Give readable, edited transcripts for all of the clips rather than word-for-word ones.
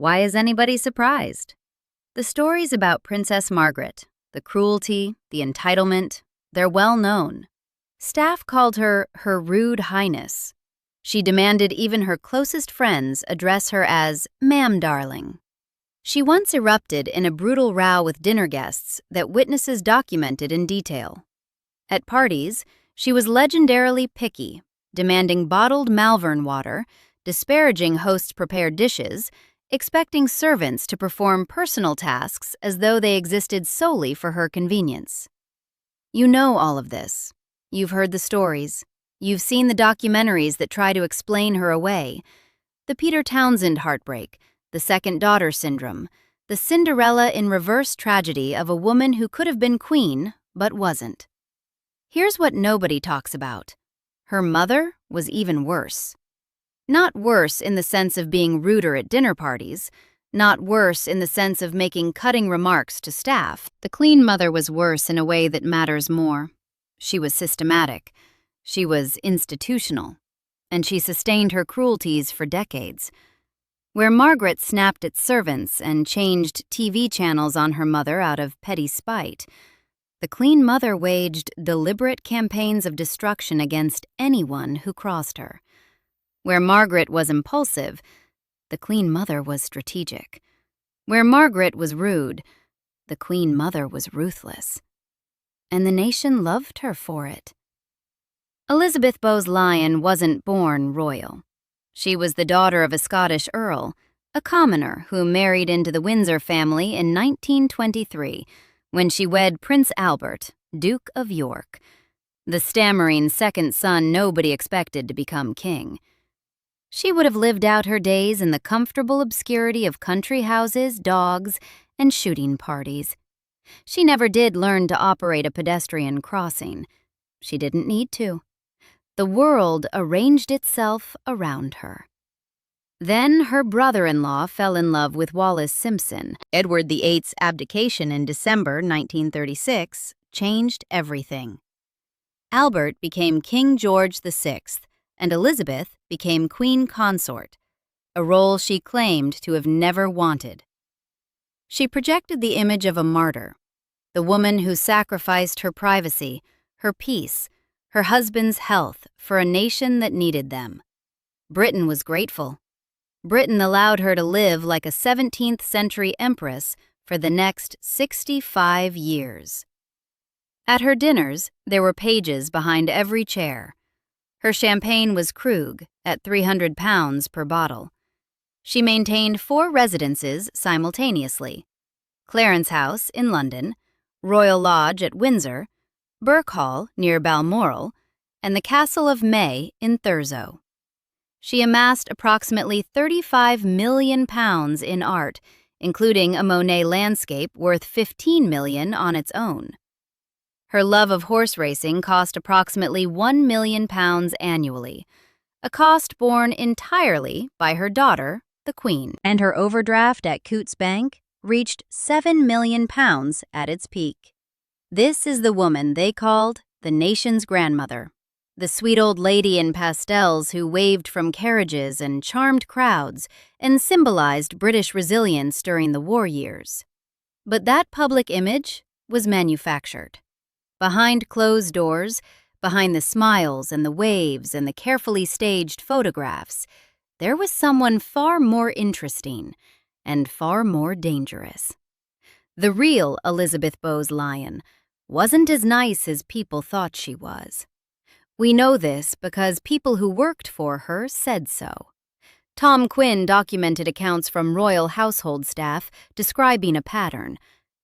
Why is anybody surprised? The stories about Princess Margaret, the cruelty, the entitlement, they're well known. Staff called her Rude Highness. She demanded even her closest friends address her as "Ma'am, darling." She once erupted in a brutal row with dinner guests that witnesses documented in detail. At parties, she was legendarily picky, demanding bottled Malvern water, disparaging hosts' prepared dishes, expecting servants to perform personal tasks as though they existed solely for her convenience. You know all of this. You've heard the stories. You've seen the documentaries that try to explain her away. The Peter Townsend heartbreak, the second daughter syndrome, the Cinderella-in-reverse tragedy of a woman who could have been queen but wasn't. Here's what nobody talks about. Her mother was even worse. Not worse in the sense of being ruder at dinner parties, not worse in the sense of making cutting remarks to staff. The Queen Mother was worse in a way that matters more. She was systematic. She was institutional. And she sustained her cruelties for decades. Where Margaret snapped at servants and changed TV channels on her mother out of petty spite, the Queen Mother waged deliberate campaigns of destruction against anyone who crossed her. Where Margaret was impulsive, the Queen Mother was strategic. Where Margaret was rude, the Queen Mother was ruthless. And the nation loved her for it. Elizabeth Bowes-Lyon wasn't born royal. She was the daughter of a Scottish earl, a commoner who married into the Windsor family in 1923 when she wed Prince Albert, Duke of York, the stammering second son nobody expected to become king. She would have lived out her days in the comfortable obscurity of country houses, dogs, and shooting parties. She never did learn to operate a pedestrian crossing. She didn't need to. The world arranged itself around her. Then her brother-in-law fell in love with Wallis Simpson. Edward VIII's abdication in December 1936 changed everything. Albert became King George VI, and Elizabeth became Queen Consort, a role she claimed to have never wanted. She projected the image of a martyr, the woman who sacrificed her privacy, her peace, her husband's health for a nation that needed them. Britain was grateful. Britain allowed her to live like a 17th century empress for the next 65 years. At her dinners, there were pages behind every chair. Her champagne was Krug at £300 per bottle. She maintained 4 residences simultaneously: Clarence House in London, Royal Lodge at Windsor, Burke Hall near Balmoral, and the Castle of May in Thurso. She amassed approximately £35 million in art, including a Monet landscape worth $15 million on its own. Her love of horse racing cost approximately £1 million annually, a cost borne entirely by her daughter, the Queen. And her overdraft at Coutts Bank reached £7 million at its peak. This is the woman they called the nation's grandmother, the sweet old lady in pastels who waved from carriages and charmed crowds and symbolized British resilience during the war years. But that public image was manufactured. Behind closed doors, behind the smiles and the waves and the carefully staged photographs, there was someone far more interesting and far more dangerous. The real Elizabeth Bowes-Lyon wasn't as nice as people thought she was. We know this because people who worked for her said so. Tom Quinn documented accounts from royal household staff describing a pattern: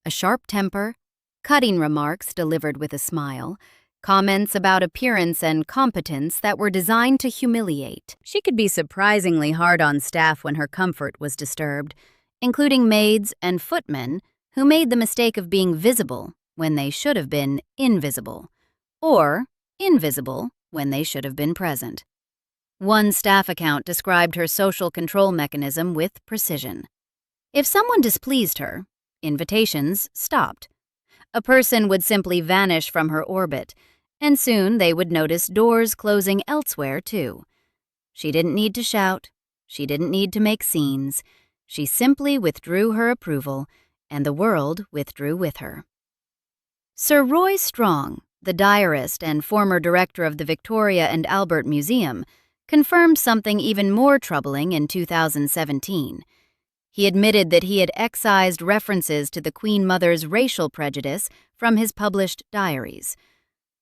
a sharp temper, cutting remarks delivered with a smile, comments about appearance and competence that were designed to humiliate. She could be surprisingly hard on staff when her comfort was disturbed, including maids and footmen who made the mistake of being visible when they should have been invisible, or invisible when they should have been present. One staff account described her social control mechanism with precision. If someone displeased her, invitations stopped. A person would simply vanish from her orbit, and soon they would notice doors closing elsewhere too. She didn't need to shout. She didn't need to make scenes. She simply withdrew her approval, and the world withdrew with her. Sir Roy Strong, the diarist and former director of the Victoria and Albert Museum, confirmed something even more troubling in 2017. He admitted that he had excised references to the Queen Mother's racial prejudice from his published diaries.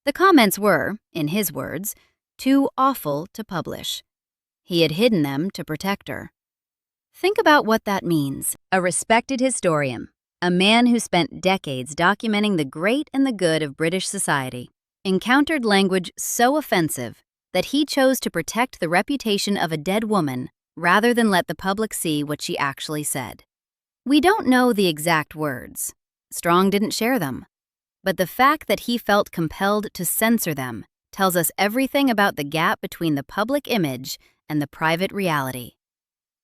The comments were, in his words, too awful to publish. He had hidden them to protect her. Think about what that means. A respected historian, a man who spent decades documenting the great and the good of British society, encountered language so offensive that he chose to protect the reputation of a dead woman rather than let the public see what she actually said. We don't know the exact words. Strong didn't share them. But the fact that he felt compelled to censor them tells us everything about the gap between the public image and the private reality.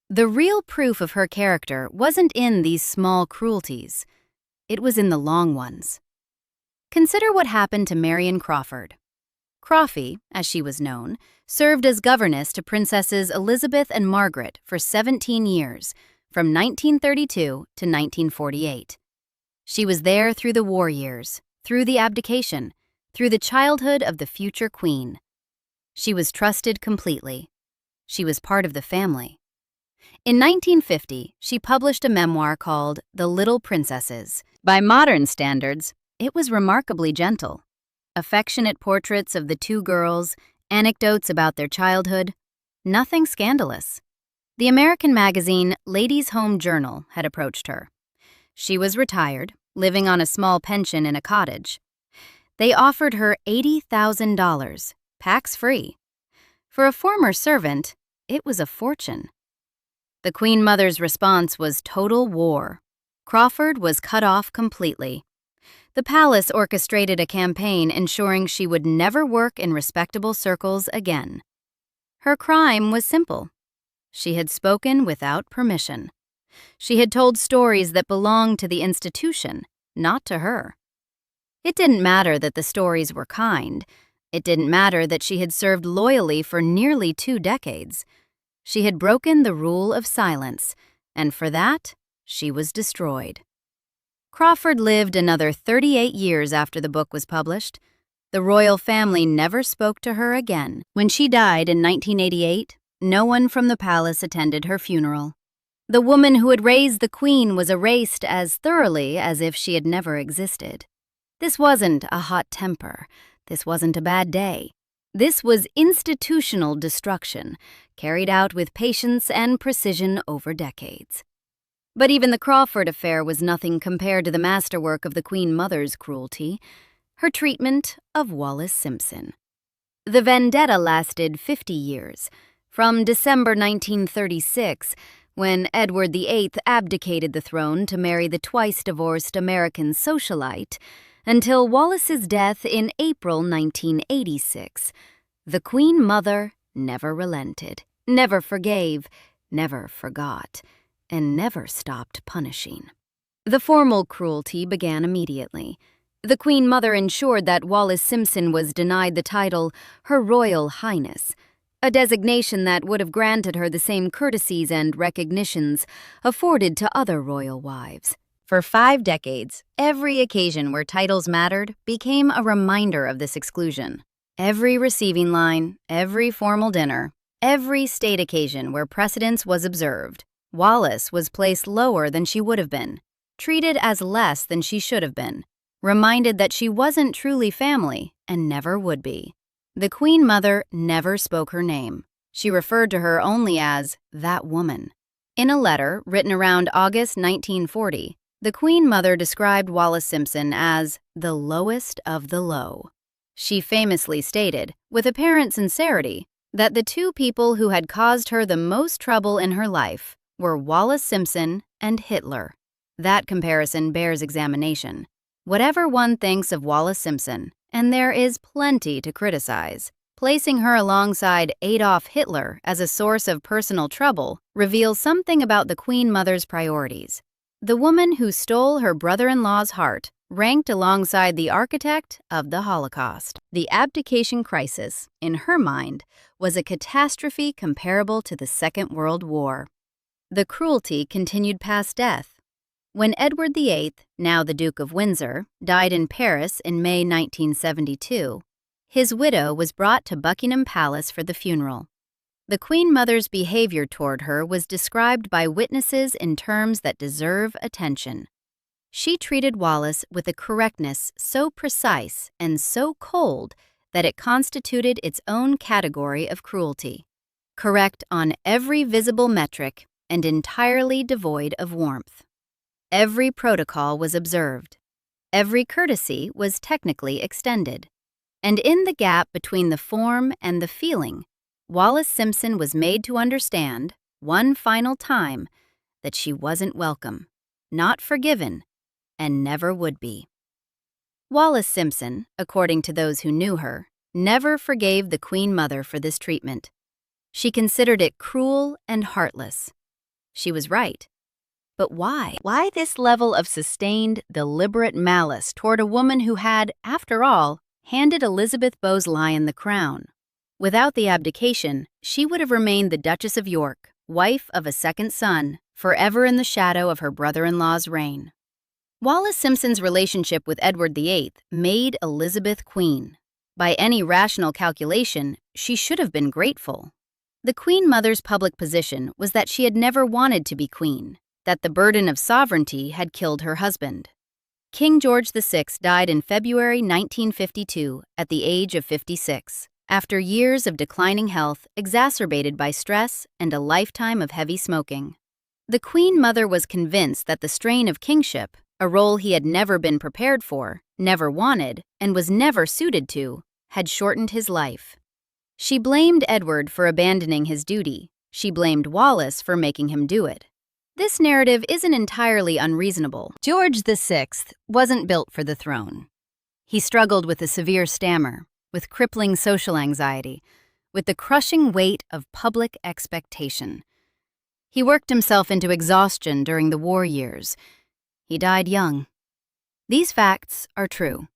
The real proof of her character wasn't in these small cruelties. It was in the long ones. Consider what happened to Marion Crawford. Crawfie, as she was known, served as governess to Princesses Elizabeth and Margaret for 17 years, from 1932 to 1948. She was there through the war years, through the abdication, through the childhood of the future queen. She was trusted completely. She was part of the family. In 1950, she published a memoir called The Little Princesses. By modern standards, it was remarkably gentle. Affectionate portraits of the two girls, anecdotes about their childhood, nothing scandalous. The American magazine Ladies' Home Journal had approached her. She was retired, living on a small pension in a cottage. They offered her $80,000, tax-free. For a former servant, it was a fortune. The Queen Mother's response was total war. Crawford was cut off completely. The palace orchestrated a campaign ensuring she would never work in respectable circles again. Her crime was simple. She had spoken without permission. She had told stories that belonged to the institution, not to her. It didn't matter that the stories were kind. It didn't matter that she had served loyally for nearly 2 decades. She had broken the rule of silence, and for that, she was destroyed. Crawford lived another 38 years after the book was published. The royal family never spoke to her again. When she died in 1988, no one from the palace attended her funeral. The woman who had raised the queen was erased as thoroughly as if she had never existed. This wasn't a hot temper. This wasn't a bad day. This was institutional destruction, carried out with patience and precision over decades. But even the Crawford affair was nothing compared to the masterwork of the Queen Mother's cruelty, her treatment of Wallis Simpson. The vendetta lasted 50 years, from December 1936, when Edward VIII abdicated the throne to marry the twice-divorced American socialite, until Wallis's death in April 1986. The Queen Mother never relented, never forgave, never forgot, and never stopped punishing. The formal cruelty began immediately. The Queen Mother ensured that Wallis Simpson was denied the title Her Royal Highness, a designation that would have granted her the same courtesies and recognitions afforded to other royal wives. For 5 decades, every occasion where titles mattered became a reminder of this exclusion. Every receiving line, every formal dinner, every state occasion where precedence was observed, Wallis was placed lower than she would have been, treated as less than she should have been, reminded that she wasn't truly family and never would be. The Queen Mother never spoke her name. She referred to her only as that woman. In a letter written around August 1940, the Queen Mother described Wallis Simpson as the lowest of the low. She famously stated, with apparent sincerity, that the 2 people who had caused her the most trouble in her life were Wallis Simpson and Hitler. That comparison bears examination. Whatever one thinks of Wallis Simpson, and there is plenty to criticize, placing her alongside Adolf Hitler as a source of personal trouble reveals something about the Queen Mother's priorities. The woman who stole her brother-in-law's heart ranked alongside the architect of the Holocaust. The abdication crisis, in her mind, was a catastrophe comparable to the Second World War. The cruelty continued past death. When Edward VIII, now the Duke of Windsor, died in Paris in May 1972, his widow was brought to Buckingham Palace for the funeral. The Queen Mother's behavior toward her was described by witnesses in terms that deserve attention. She treated Wallis with a correctness so precise and so cold that it constituted its own category of cruelty. Correct on every visible metric and entirely devoid of warmth. Every protocol was observed. Every courtesy was technically extended. And in the gap between the form and the feeling, Wallis Simpson was made to understand, one final time, that she wasn't welcome, not forgiven, and never would be. Wallis Simpson, according to those who knew her, never forgave the Queen Mother for this treatment. She considered it cruel and heartless. She was right. But why? Why this level of sustained, deliberate malice toward a woman who had, after all, handed Elizabeth Bowes-Lyon the crown? Without the abdication, she would have remained the Duchess of York, wife of a second son, forever in the shadow of her brother-in-law's reign. Wallis Simpson's relationship with Edward VIII made Elizabeth queen. By any rational calculation, she should have been grateful. The Queen Mother's public position was that she had never wanted to be queen, that the burden of sovereignty had killed her husband. King George VI died in February 1952 at the age of 56, after years of declining health exacerbated by stress and a lifetime of heavy smoking. The Queen Mother was convinced that the strain of kingship, a role he had never been prepared for, never wanted, and was never suited to, had shortened his life. She blamed Edward for abandoning his duty. She blamed Wallis for making him do it. This narrative isn't entirely unreasonable. George VI wasn't built for the throne. He struggled with a severe stammer, with crippling social anxiety, with the crushing weight of public expectation. He worked himself into exhaustion during the war years. He died young. These facts are true.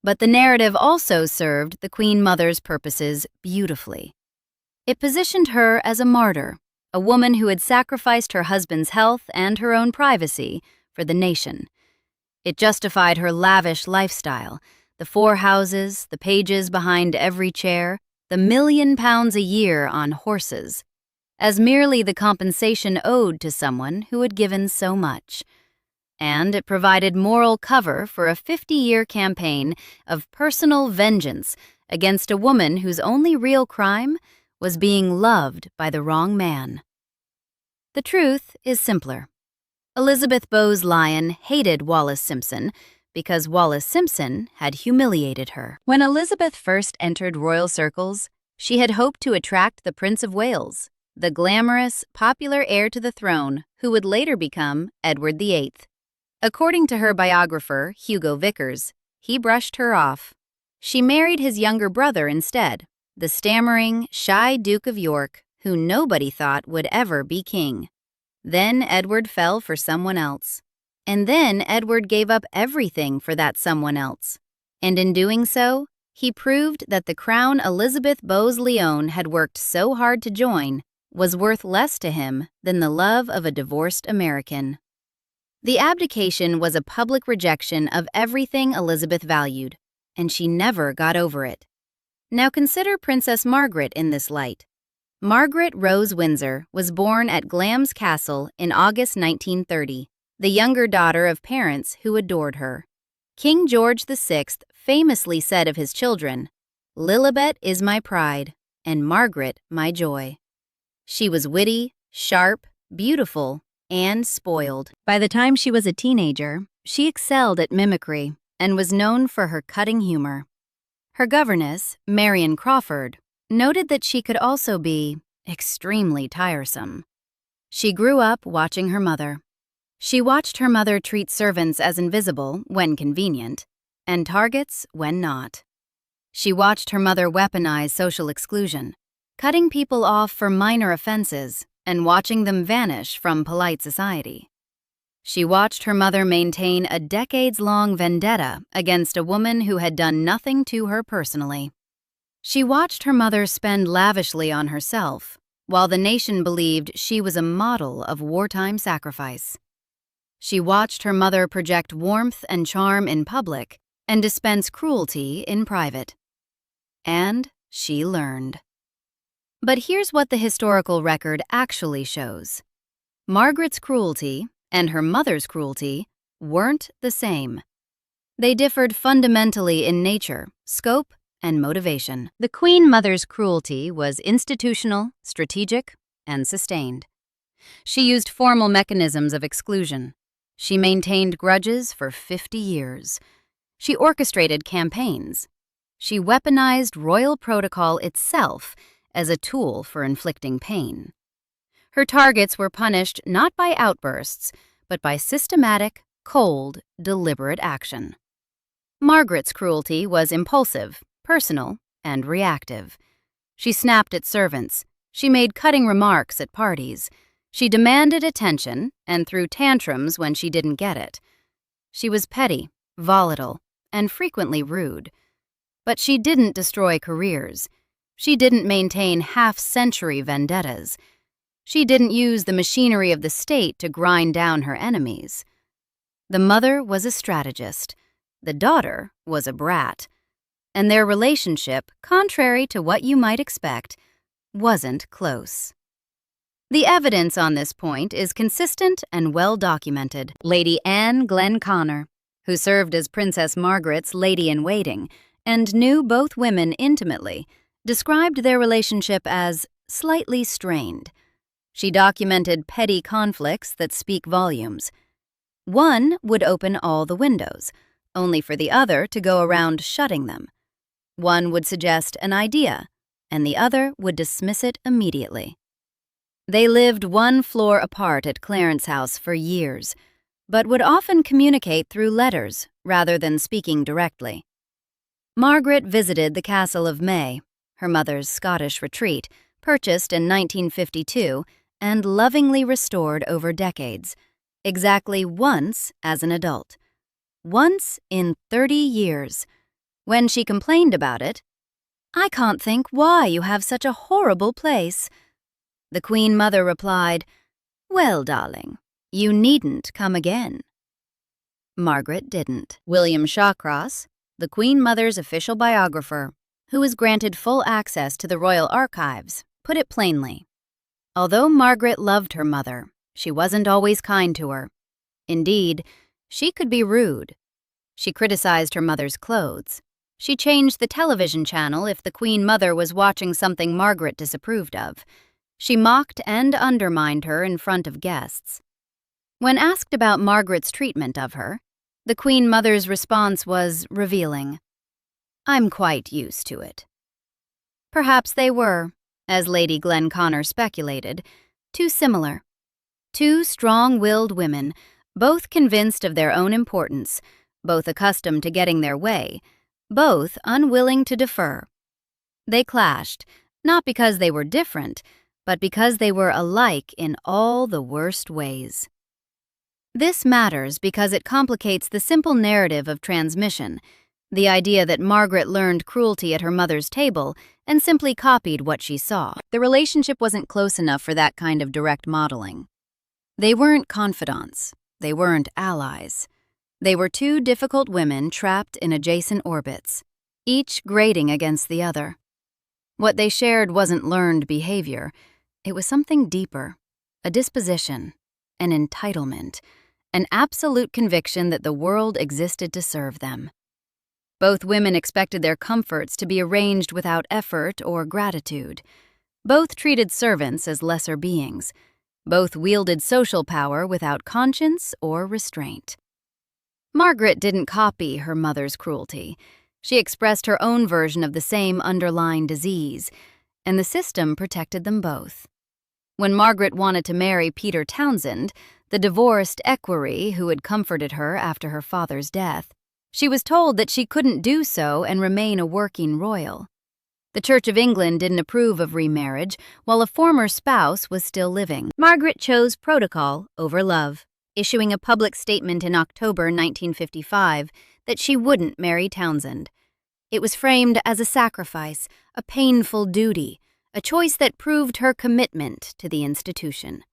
But the narrative also served the Queen Mother's purposes beautifully. It positioned her as a martyr, a woman who had sacrificed her husband's health and her own privacy for the nation. It justified her lavish lifestyle, the 4 houses, the pages behind every chair, the £1 million a year on horses, as merely the compensation owed to someone who had given so much. And it provided moral cover for a 50-year campaign of personal vengeance against a woman whose only real crime was being loved by the wrong man. The truth is simpler. Elizabeth Bowes-Lyon hated Wallis Simpson because Wallis Simpson had humiliated her. When Elizabeth first entered royal circles, she had hoped to attract the Prince of Wales, the glamorous, popular heir to the throne who would later become Edward VIII. According to her biographer, Hugo Vickers, he brushed her off. She married his younger brother instead, the stammering, shy Duke of York, who nobody thought would ever be king. Then Edward fell for someone else. And then Edward gave up everything for that someone else. And in doing so, he proved that the crown Elizabeth Bowes-Lyon had worked so hard to join was worth less to him than the love of a divorced American. The abdication was a public rejection of everything Elizabeth valued, and she never got over it. Now consider Princess Margaret in this light. Margaret Rose Windsor was born at Glamis Castle in August 1930, the younger daughter of parents who adored her. King George VI famously said of his children, "Lilibet is my pride, and Margaret my joy." She was witty, sharp, beautiful, and spoiled. By the time she was a teenager, she excelled at mimicry and was known for her cutting humor. Her governess, Marion Crawford, noted that she could also be extremely tiresome. She grew up watching her mother. She watched her mother treat servants as invisible when convenient, and targets when not. She watched her mother weaponize social exclusion, cutting people off for minor offenses and watching them vanish from polite society. She watched her mother maintain a decades-long vendetta against a woman who had done nothing to her personally. She watched her mother spend lavishly on herself, while the nation believed she was a model of wartime sacrifice. She watched her mother project warmth and charm in public and dispense cruelty in private. And she learned. But here's what the historical record actually shows. Margaret's cruelty and her mother's cruelty weren't the same. They differed fundamentally in nature, scope, and motivation. The Queen Mother's cruelty was institutional, strategic, and sustained. She used formal mechanisms of exclusion. She maintained grudges for 50 years. She orchestrated campaigns. She weaponized royal protocol itself as a tool for inflicting pain. Her targets were punished not by outbursts, but by systematic, cold, deliberate action. Margaret's cruelty was impulsive, personal, and reactive. She snapped at servants. She made cutting remarks at parties. She demanded attention and threw tantrums when she didn't get it. She was petty, volatile, and frequently rude. But she didn't destroy careers. She didn't maintain half-century vendettas. She didn't use the machinery of the state to grind down her enemies. The mother was a strategist. The daughter was a brat. And their relationship, contrary to what you might expect, wasn't close. The evidence on this point is consistent and well documented. Lady Anne Glenconner, who served as Princess Margaret's lady-in-waiting and knew both women intimately, described their relationship as slightly strained. She documented petty conflicts that speak volumes. One would open all the windows, only for the other to go around shutting them. One would suggest an idea, and the other would dismiss it immediately. They lived one floor apart at Clarence House for years, but would often communicate through letters rather than speaking directly. Margaret visited the Castle of May, her mother's Scottish retreat, purchased in 1952 and lovingly restored over decades, exactly once as an adult. Once in 30 years. When she complained about it, "I can't think why you have such a horrible place." The Queen Mother replied, "Well, darling, you needn't come again." Margaret didn't. William Shawcross, the Queen Mother's official biographer, who was granted full access to the royal archives, put it plainly. Although Margaret loved her mother, she wasn't always kind to her. Indeed, she could be rude. She criticized her mother's clothes. She changed the television channel if the Queen Mother was watching something Margaret disapproved of. She mocked and undermined her in front of guests. When asked about Margaret's treatment of her, the Queen Mother's response was revealing. "I'm quite used to it." Perhaps they were, as Lady Glenconner speculated, too similar. Two strong-willed women, both convinced of their own importance, both accustomed to getting their way, both unwilling to defer. They clashed, not because they were different, but because they were alike in all the worst ways. This matters because it complicates the simple narrative of transmission, the idea that Margaret learned cruelty at her mother's table and simply copied what she saw. The relationship wasn't close enough for that kind of direct modeling. They weren't confidants. They weren't allies. They were two difficult women trapped in adjacent orbits, each grating against the other. What they shared wasn't learned behavior. It was something deeper, a disposition, an entitlement, an absolute conviction that the world existed to serve them. Both women expected their comforts to be arranged without effort or gratitude. Both treated servants as lesser beings. Both wielded social power without conscience or restraint. Margaret didn't copy her mother's cruelty. She expressed her own version of the same underlying disease, and the system protected them both. When Margaret wanted to marry Peter Townsend, the divorced equerry who had comforted her after her father's death, she was told that she couldn't do so and remain a working royal. The Church of England didn't approve of remarriage while a former spouse was still living. Margaret chose protocol over love, issuing a public statement in October 1955 that she wouldn't marry Townsend. It was framed as a sacrifice, a painful duty, a choice that proved her commitment to the institution.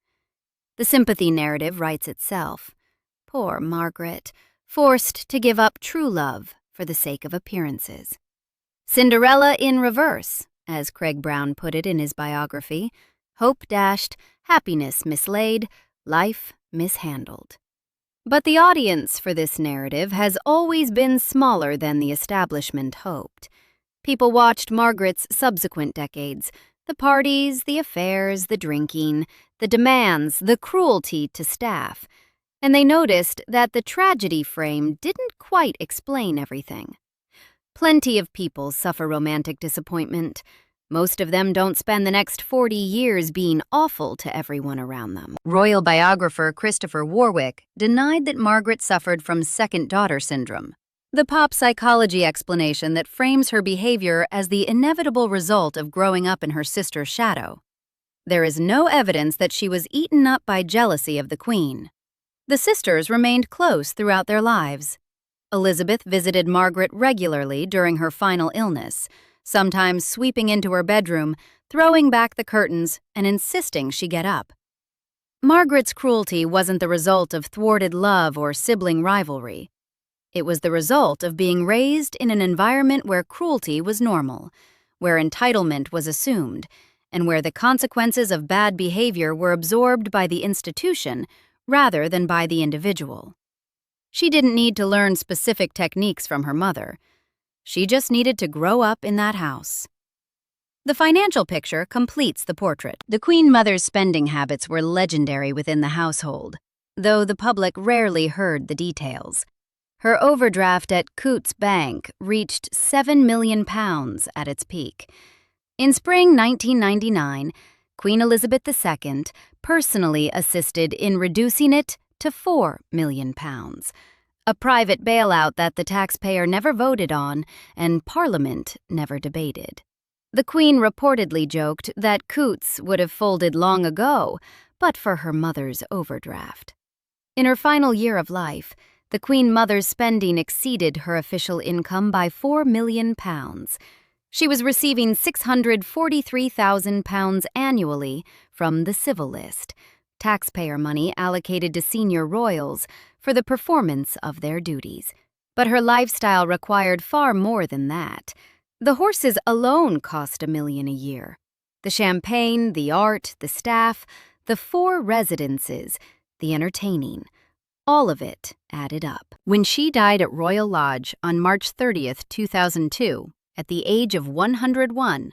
The sympathy narrative writes itself. Poor Margaret, forced to give up true love for the sake of appearances. Cinderella-in-reverse, as Craig Brown put it in his biography, hope dashed, happiness mislaid, life mishandled. But the audience for this narrative has always been smaller than the establishment hoped. People watched Margaret's subsequent decades, the parties, the affairs, the drinking, the demands, the cruelty to staff, and they noticed that the tragedy frame didn't quite explain everything. Plenty of people suffer romantic disappointment. Most of them don't spend the next 40 years being awful to everyone around them. Royal biographer Christopher Warwick denied that Margaret suffered from second-daughter syndrome, the pop psychology explanation that frames her behavior as the inevitable result of growing up in her sister's shadow. There is no evidence that she was eaten up by jealousy of the Queen. The sisters remained close throughout their lives. Elizabeth visited Margaret regularly during her final illness, sometimes sweeping into her bedroom, throwing back the curtains, and insisting she get up. Margaret's cruelty wasn't the result of thwarted love or sibling rivalry. It was the result of being raised in an environment where cruelty was normal, where entitlement was assumed, and where the consequences of bad behavior were absorbed by the institution rather than by the individual. She didn't need to learn specific techniques from her mother. She just needed to grow up in that house. The financial picture completes the portrait. The Queen Mother's spending habits were legendary within the household, though the public rarely heard the details. Her overdraft at Coutts Bank reached £7 million at its peak. In spring 1999, Queen Elizabeth II personally assisted in reducing it to £4 million, a private bailout that the taxpayer never voted on and Parliament never debated. The Queen reportedly joked that Coutts would have folded long ago, but for her mother's overdraft. In her final year of life, the Queen Mother's spending exceeded her official income by £4 million. She was receiving £643,000 annually from the Civil List, taxpayer money allocated to senior royals for the performance of their duties. But her lifestyle required far more than that. The horses alone cost $1 million a year. The champagne, the art, the staff, the 4 residences, the entertaining, all of it added up. When she died at Royal Lodge on March 30th, 2002, at the age of 101,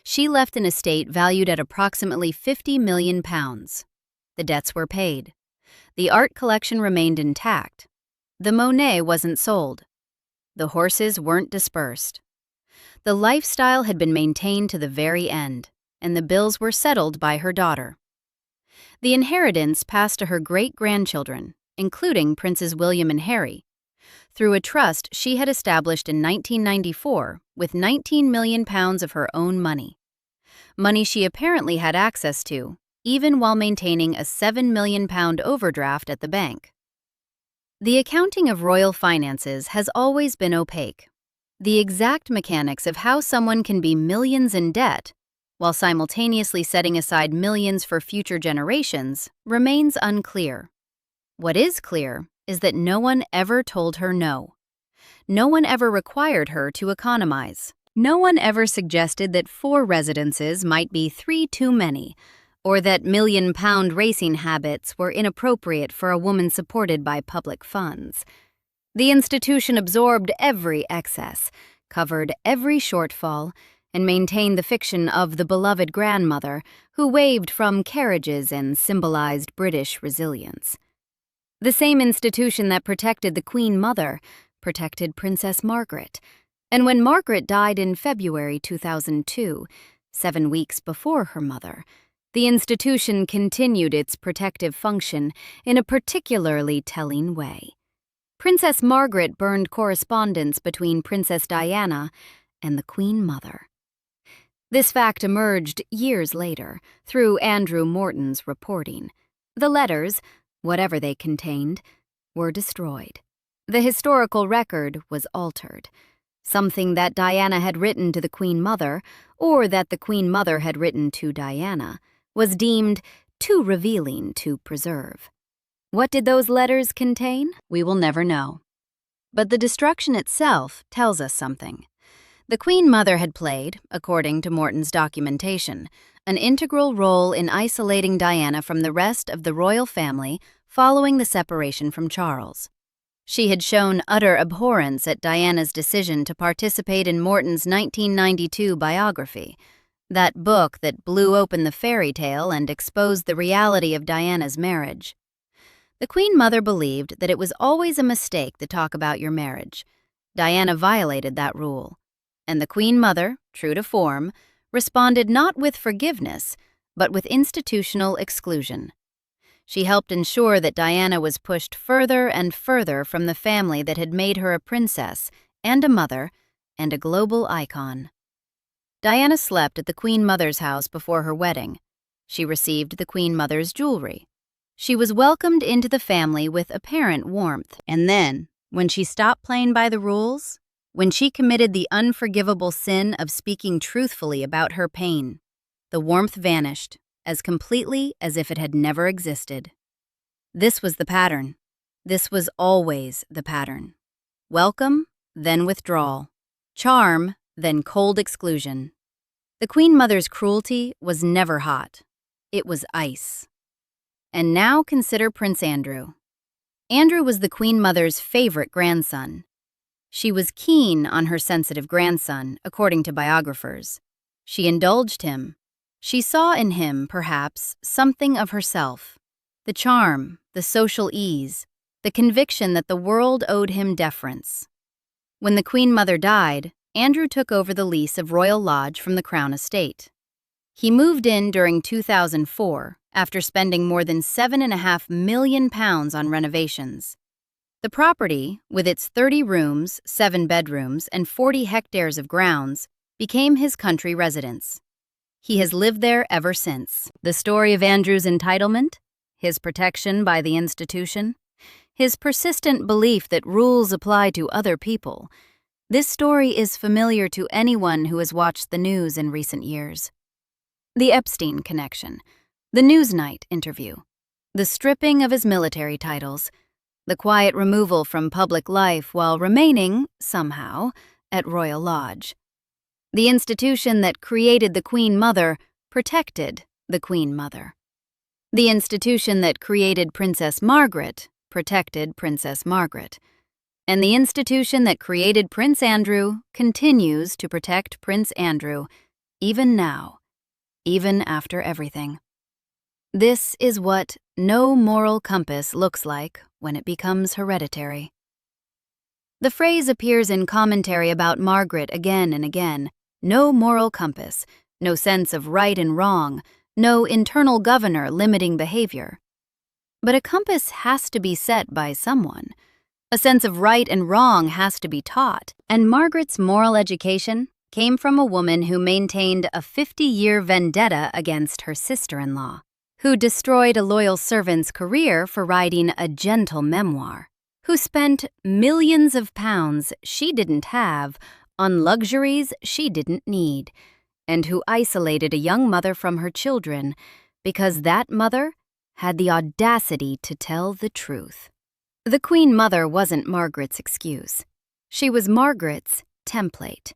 she left an estate valued at approximately £50 million. The debts were paid. The art collection remained intact. The Monet wasn't sold. The horses weren't dispersed. The lifestyle had been maintained to the very end, and the bills were settled by her daughter. The inheritance passed to her great-grandchildren, including Princes William and Harry, through a trust she had established in 1994 with £19 million of her own money. Money she apparently had access to, even while maintaining a £7 million overdraft at the bank. The accounting of royal finances has always been opaque. The exact mechanics of how someone can be millions in debt while simultaneously setting aside millions for future generations remains unclear. What is clear is that no one ever told her no. No one ever required her to economize. No one ever suggested that 4 residences might be 3 too many, or that million-pound racing habits were inappropriate for a woman supported by public funds. The institution absorbed every excess, covered every shortfall, and maintained the fiction of the beloved grandmother who waved from carriages and symbolized British resilience. The same institution that protected the Queen Mother protected Princess Margaret, and when Margaret died in February 2002, 7 weeks before her mother, the institution continued its protective function in a particularly telling way. Princess Margaret burned correspondence between Princess Diana and the Queen Mother. This fact emerged years later through Andrew Morton's reporting. The letters, whatever they contained, were destroyed. The historical record was altered. Something that Diana had written to the Queen Mother or that the Queen Mother had written to Diana, was deemed too revealing to preserve. What did those letters contain? We will never know. But the destruction itself tells us something. The Queen Mother had played, according to Morton's documentation, an integral role in isolating Diana from the rest of the royal family following the separation from Charles. She had shown utter abhorrence at Diana's decision to participate in Morton's 1992 biography, that book that blew open the fairy tale and exposed the reality of Diana's marriage. The Queen Mother believed that it was always a mistake to talk about your marriage. Diana violated that rule. And the Queen Mother, true to form, responded not with forgiveness, but with institutional exclusion. She helped ensure that Diana was pushed further and further from the family that had made her a princess and a mother and a global icon. Diana slept at the Queen Mother's house before her wedding. She received the Queen Mother's jewelry. She was welcomed into the family with apparent warmth. And then, when she stopped playing by the rules, when she committed the unforgivable sin of speaking truthfully about her pain, the warmth vanished as completely as if it had never existed. This was the pattern. This was always the pattern. Welcome, then withdrawal. Charm, then cold exclusion. The Queen Mother's cruelty was never hot. It was ice. And now consider Prince Andrew. Andrew was the Queen Mother's favorite grandson. She was keen on her sensitive grandson, according to biographers. She indulged him. She saw in him, perhaps, something of herself. The charm, the social ease, the conviction that the world owed him deference. When the Queen Mother died, Andrew took over the lease of Royal Lodge from the Crown Estate. He moved in during 2004 after spending more than £7.5 million on renovations. The property, with its 30 rooms, 7 bedrooms, and 40 hectares of grounds, became his country residence. He has lived there ever since. The story of Andrew's entitlement, his protection by the institution, his persistent belief that rules apply to other people. This story is familiar to anyone who has watched the news in recent years. The Epstein connection, the Newsnight interview, the stripping of his military titles, the quiet removal from public life while remaining, somehow, at Royal Lodge. The institution that created the Queen Mother protected the Queen Mother. The institution that created Princess Margaret protected Princess Margaret. And the institution that created Prince Andrew continues to protect Prince Andrew, even now, even after everything. This is what no moral compass looks like when it becomes hereditary. The phrase appears in commentary about Margaret again and again. No moral compass, no sense of right and wrong, no internal governor limiting behavior. But a compass has to be set by someone. A sense of right and wrong has to be taught, and Margaret's moral education came from a woman who maintained a 50-year vendetta against her sister-in-law, who destroyed a loyal servant's career for writing a gentle memoir, who spent millions of pounds she didn't have on luxuries she didn't need, and who isolated a young mother from her children because that mother had the audacity to tell the truth. The Queen Mother wasn't Margaret's excuse. She was Margaret's template.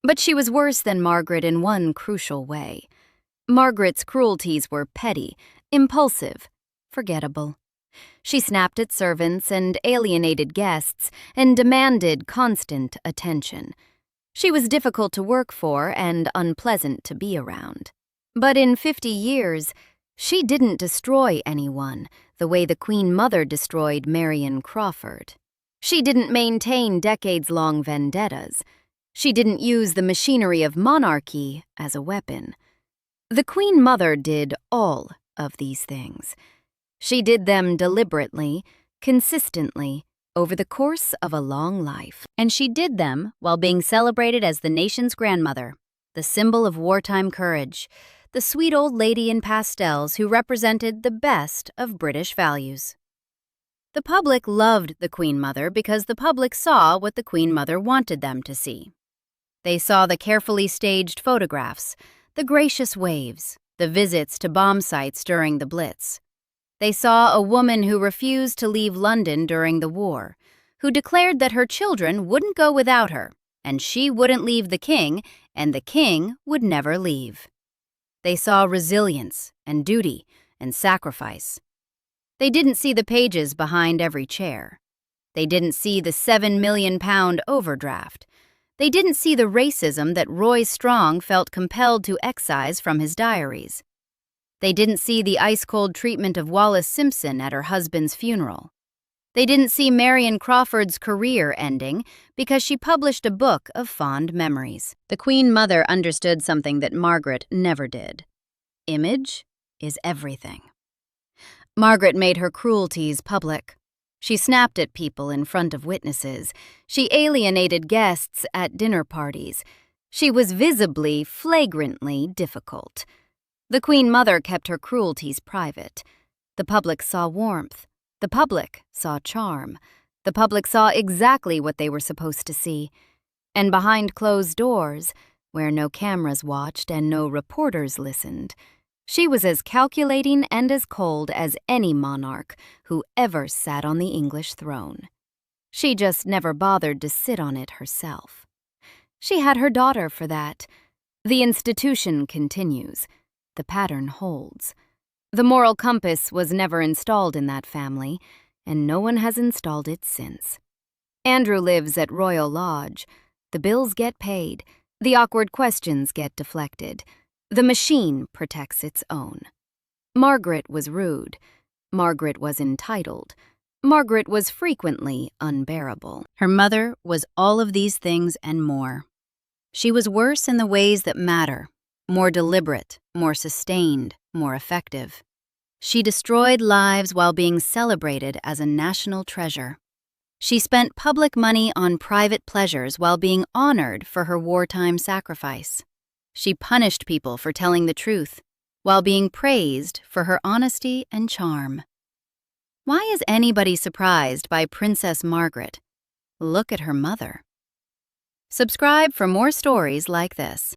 But she was worse than Margaret in one crucial way. Margaret's cruelties were petty, impulsive, forgettable. She snapped at servants and alienated guests and demanded constant attention. She was difficult to work for and unpleasant to be around. But in 50 years, she didn't destroy anyone the way the Queen Mother destroyed Marion Crawford. She didn't maintain decades-long vendettas. She didn't use the machinery of monarchy as a weapon. The Queen Mother did all of these things. She did them deliberately, consistently, over the course of a long life. And she did them while being celebrated as the nation's grandmother, the symbol of wartime courage, the sweet old lady in pastels who represented the best of British values. The public loved the Queen Mother because the public saw what the Queen Mother wanted them to see. They saw the carefully staged photographs, the gracious waves, the visits to bomb sites during the Blitz. They saw a woman who refused to leave London during the war, who declared that her children wouldn't go without her, and she wouldn't leave the king, and the king would never leave. They saw resilience and duty and sacrifice. They didn't see the pages behind every chair. They didn't see the £7 million overdraft. They didn't see the racism that Roy Strong felt compelled to excise from his diaries. They didn't see the ice-cold treatment of Wallis Simpson at her husband's funeral. They didn't see Marion Crawford's career ending because she published a book of fond memories. The Queen Mother understood something that Margaret never did. Image is everything. Margaret made her cruelties public. She snapped at people in front of witnesses. She alienated guests at dinner parties. She was visibly, flagrantly difficult. The Queen Mother kept her cruelties private. The public saw warmth. The public saw charm. The public saw exactly what they were supposed to see. And behind closed doors, where no cameras watched and no reporters listened, she was as calculating and as cold as any monarch who ever sat on the English throne. She just never bothered to sit on it herself. She had her daughter for that. The institution continues. The pattern holds. The moral compass was never installed in that family, and no one has installed it since. Andrew lives at Royal Lodge. The bills get paid. The awkward questions get deflected. The machine protects its own. Margaret was rude. Margaret was entitled. Margaret was frequently unbearable. Her mother was all of these things and more. She was worse in the ways that matter, more deliberate, more sustained, more effective. She destroyed lives while being celebrated as a national treasure. She spent public money on private pleasures while being honored for her wartime sacrifice. She punished people for telling the truth, while being praised for her honesty and charm. Why is anybody surprised by Princess Margaret? Look at her mother. Subscribe for more stories like this.